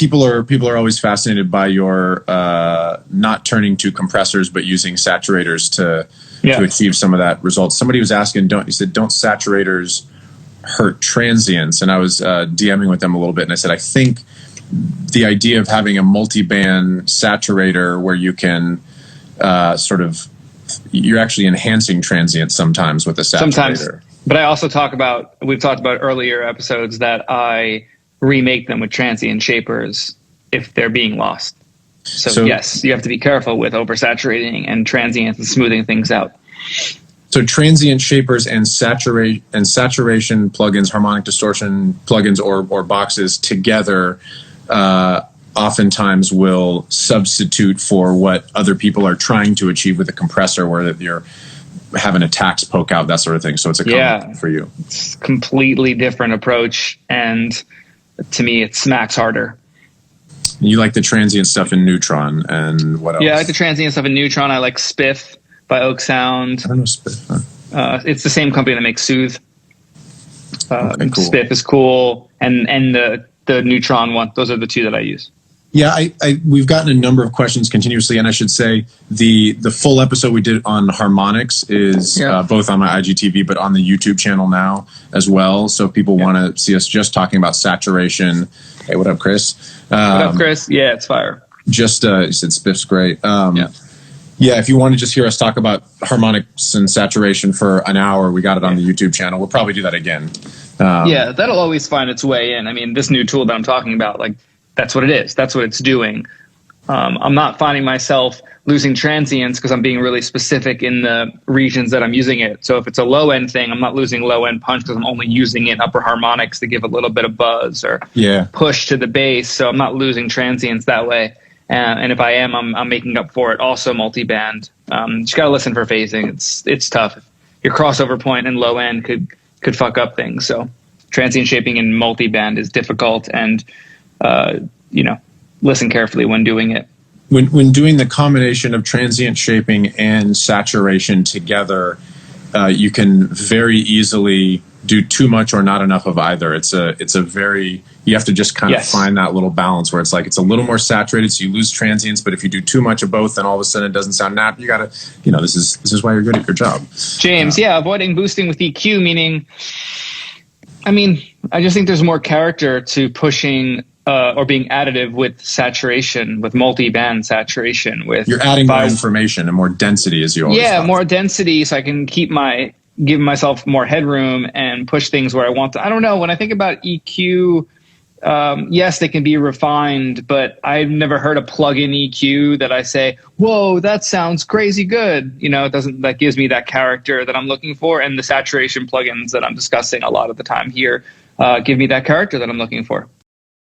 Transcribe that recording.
people are always fascinated by your not turning to compressors but using saturators to achieve some of that result. Somebody was asking, don't saturators hurt transients? And I was DMing with them a little bit, and I said, I think the idea of having a multi-band saturator where you can you're actually enhancing transients sometimes with a saturator. Sometimes, but I also we've talked about earlier episodes that I remake them with transient shapers if they're being lost. So yes, you have to be careful with oversaturating and transients and smoothing things out. So transient shapers and saturation plugins, harmonic distortion plugins or boxes together oftentimes will substitute for what other people are trying to achieve with a compressor, where you're having a tax poke out, that sort of thing. So it's a common for you. It's a completely different approach, and to me, it smacks harder. You like the transient stuff in Neutron, and what else? Yeah, I like the transient stuff in Neutron. I like Spiff by Oak Sound. I don't know Spiff. Huh? It's the same company that makes Soothe. Okay, cool. Spiff is cool, and the Neutron one. Those are the two that I use. Yeah, we've gotten a number of questions continuously, and I should say the full episode we did on harmonics is both on my IGTV, but on the YouTube channel now as well. So if people want to see us just talking about saturation. Hey, what up, Chris? What up, Chris? Yeah, it's fire. Just you said Spiff's great. Yeah, if you want to just hear us talk about harmonics and saturation for an hour, we got it on the YouTube channel. We'll probably do that again. That'll always find its way in. I mean, this new tool that I'm talking about, like, that's what it is. That's what it's doing. I'm not finding myself losing transients because I'm being really specific in the regions that I'm using it. So if it's a low end thing, I'm not losing low end punch because I'm only using it in upper harmonics to give a little bit of buzz or push to the bass. So I'm not losing transients that way. And if I am, I'm making up for it. Also multi-band. Just got to listen for phasing. It's tough. Your crossover point and low end could fuck up things. So transient shaping in multi-band is difficult, and listen carefully when doing it. When doing the combination of transient shaping and saturation together, you can very easily do too much or not enough of either. You have to just kind of find that little balance where it's like it's a little more saturated, so you lose transients. But if you do too much of both, then all of a sudden it doesn't sound You gotta, this is why you're good at your job. James, avoiding boosting with EQ, meaning, I just think there's more character to pushing or being additive with saturation, with multi-band saturation. You're adding more information and more density, as you always thought. More density, so I can give myself more headroom and push things where I want to. I don't know. When I think about EQ, yes, they can be refined, but I've never heard a plug-in EQ that I say, whoa, that sounds crazy good. That gives me that character that I'm looking for. And the saturation plugins that I'm discussing a lot of the time here give me that character that I'm looking for.